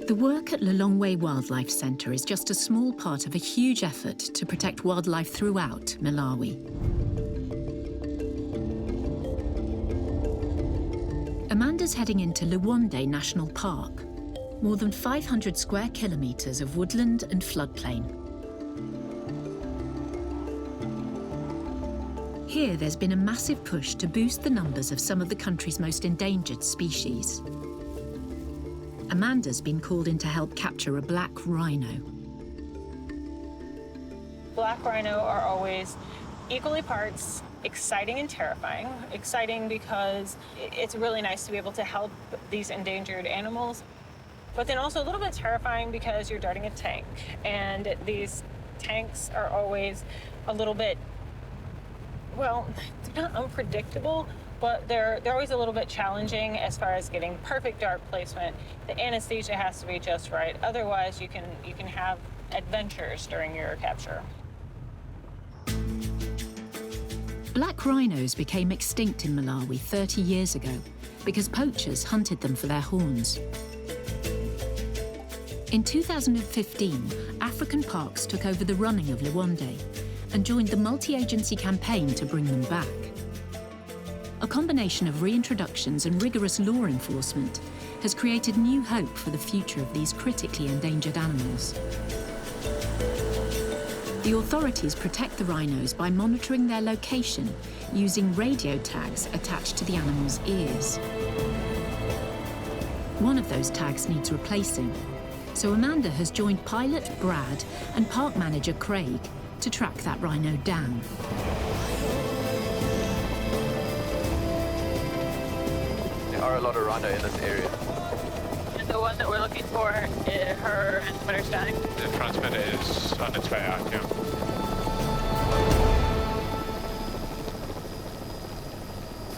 The work at Lilongwe Wildlife Centre is just a small part of a huge effort to protect wildlife throughout Malawi. Amanda's heading into Lilongwe National Park, more than 500 square kilometres of woodland and floodplain. Here there's been a massive push to boost the numbers of some of the country's most endangered species. Amanda's been called in to help capture a black rhino. Black rhino are always equally parts exciting and terrifying. Exciting because it's really nice to be able to help these endangered animals, but then also a little bit terrifying because you're darting a tank, and these tanks are always a little bit, well, they're not unpredictable, but they're always a little bit challenging as far as getting perfect dart placement. The anesthesia has to be just right. Otherwise, you can have adventures during your capture. Black rhinos became extinct in Malawi 30 years ago because poachers hunted them for their horns. In 2015, African parks took over the running of Lilongwe and joined the multi-agency campaign to bring them back. A combination of reintroductions and rigorous law enforcement has created new hope for the future of these critically endangered animals. The authorities protect the rhinos by monitoring their location using radio tags attached to the animals' ears. One of those tags needs replacing, so Amanda has joined pilot Brad and park manager Craig to track that rhino down. There are a lot of rhino in this area. And the one that we're looking for, her transmitter's dying. The transmitter is on its way out, yeah.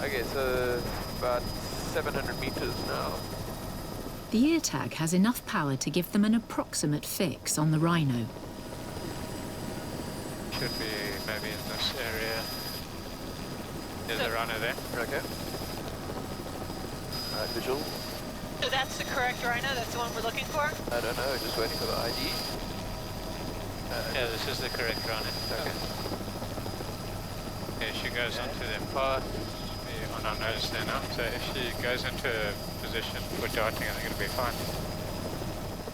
Okay, so about 700 meters now. The ear tag has enough power to give them an approximate fix on the rhino. Should be maybe in this area. There's a rhino there. Okay. Visual. So that's the correct rhino? That's the one we're looking for? I don't know, just waiting for the ID. Yeah, this is the correct rhino. Okay. Yeah, she goes onto the path. On our nose there now. So if she goes into a position for darting, I think it'll be fine.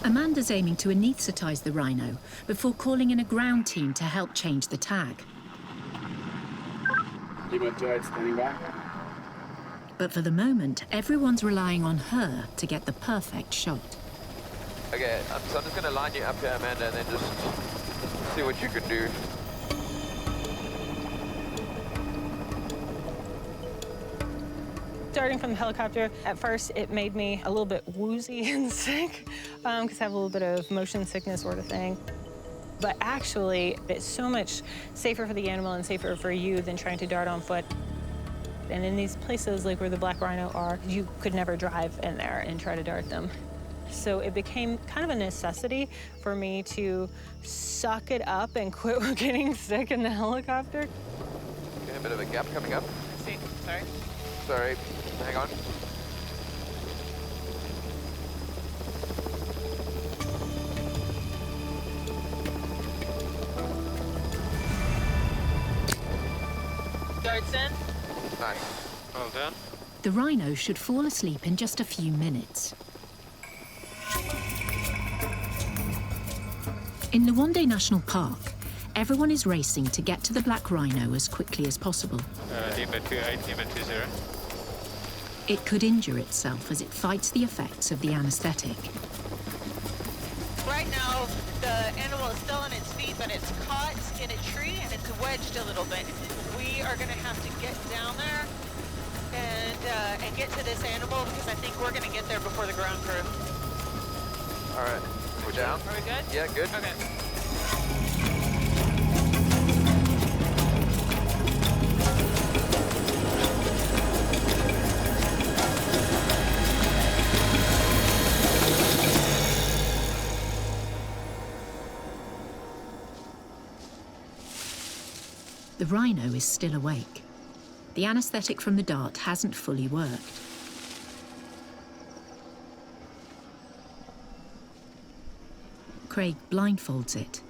Amanda's aiming to anaesthetise the rhino before calling in a ground team to help change the tag. Standing back. But for the moment, everyone's relying on her to get the perfect shot. Okay, so I'm just going to line you up here, Amanda, and then just see what you can do. Starting from the helicopter, at first it made me a little bit woozy and sick because I have a little bit of motion sickness sort of thing. But actually, it's so much safer for the animal and safer for you than trying to dart on foot. And in these places like where the black rhino are, you could never drive in there and try to dart them. So it became kind of a necessity for me to suck it up and quit getting sick in the helicopter. Okay, a bit of a gap coming up. See, sorry. Sorry, hang on. Darts in. Nice. Well done. The rhino should fall asleep in just a few minutes. In Lilongwe National Park, everyone is racing to get to the black rhino as quickly as possible. Lima 28, Lima 20. It could injure itself as it fights the effects of the anaesthetic. Right now, the animal is still on its feet, but it's caught in a tree and it's wedged a little bit. We are going to have to get down there and get to this animal because I think we're going to get there before the ground crew. All right, we're down. Are we good? Yeah, good. Okay. The rhino is still awake. The anaesthetic from the dart hasn't fully worked. Craig blindfolds it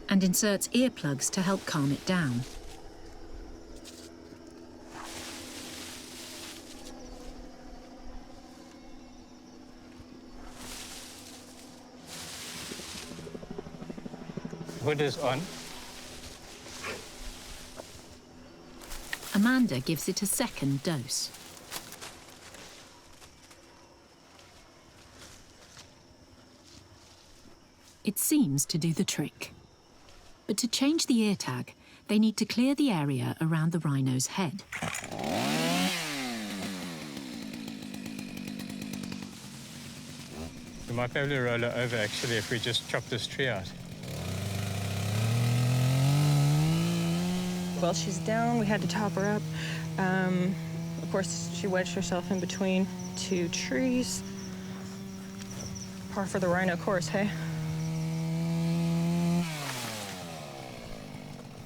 and inserts earplugs to help calm it down. Hood is on. Amanda gives it a second dose. It seems to do the trick. But to change the ear tag, they need to clear the area around the rhino's head. We might be able to roll her over, actually, if we just chop this tree out. Well, she's down. We had to top her up. Of course, she wedged herself in between two trees. Par for the rhino course, hey?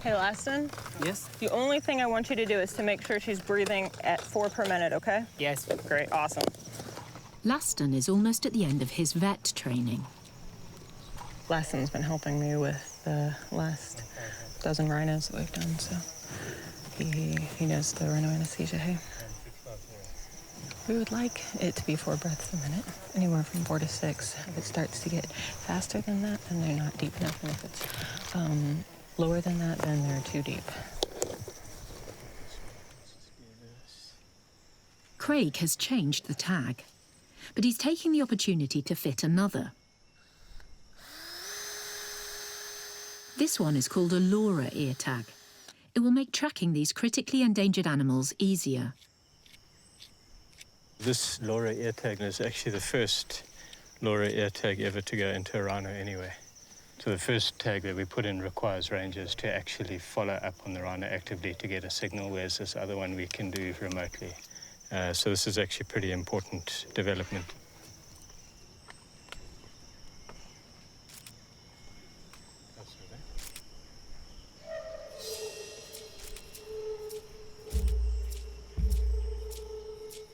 Hey, Laston? Yes? The only thing I want you to do is to make sure she's breathing at 4 per minute, okay? Yes. Great, awesome. Laston is almost at the end of his vet training. Laston's been helping me with the last dozen rhinos that we've done, so he knows the rhino anesthesia, hey? We would like it to be 4 breaths a minute, anywhere from 4 to 6. If it starts to get faster than that, then they're not deep enough, and if it's lower than that, then they're too deep. Craig has changed the tag, but he's taking the opportunity to fit another. This one is called a LoRa ear tag. It will make tracking these critically endangered animals easier. This LoRa ear tag is actually the first LoRa ear tag ever to go into a rhino anyway. So the first tag that we put in requires rangers to actually follow up on the rhino actively to get a signal, whereas this other one we can do remotely. So this is actually a pretty important development.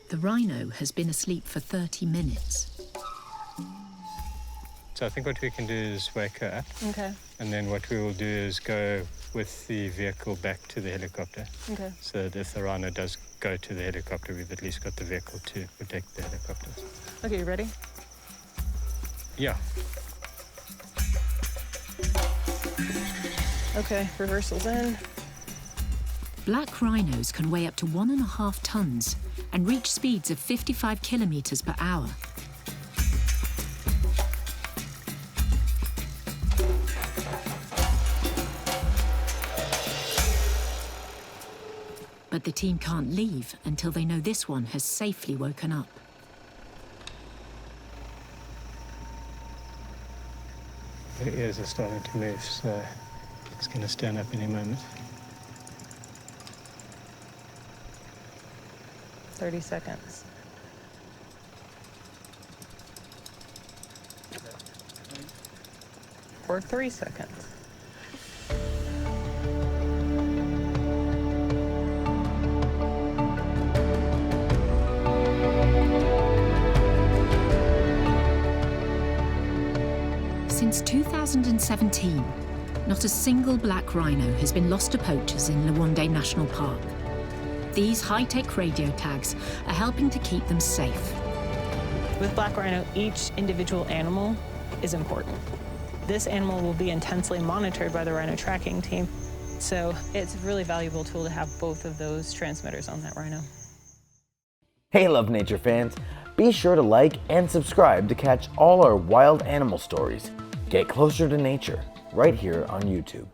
The rhino has been asleep for 30 minutes. So I think what we can do is wake her up. Okay. And then what we will do is go with the vehicle back to the helicopter. Okay. So that if the rhino does go to the helicopter, we've at least got the vehicle to protect the helicopter. Okay, you ready? Yeah. Okay, reversal's in. Black rhinos can weigh up to 1.5 tons and reach speeds of 55 kilometers per hour. But the team can't leave until they know this one has safely woken up. The ears are starting to move, so it's going to stand up any moment. 30 seconds. Or 3 seconds. Since 2017, not a single black rhino has been lost to poachers in Lilongwe National Park. These high-tech radio tags are helping to keep them safe. With black rhino, each individual animal is important. This animal will be intensely monitored by the rhino tracking team, so it's a really valuable tool to have both of those transmitters on that rhino. Hey Love Nature fans, be sure to like and subscribe to catch all our wild animal stories. Get closer to nature right here on YouTube.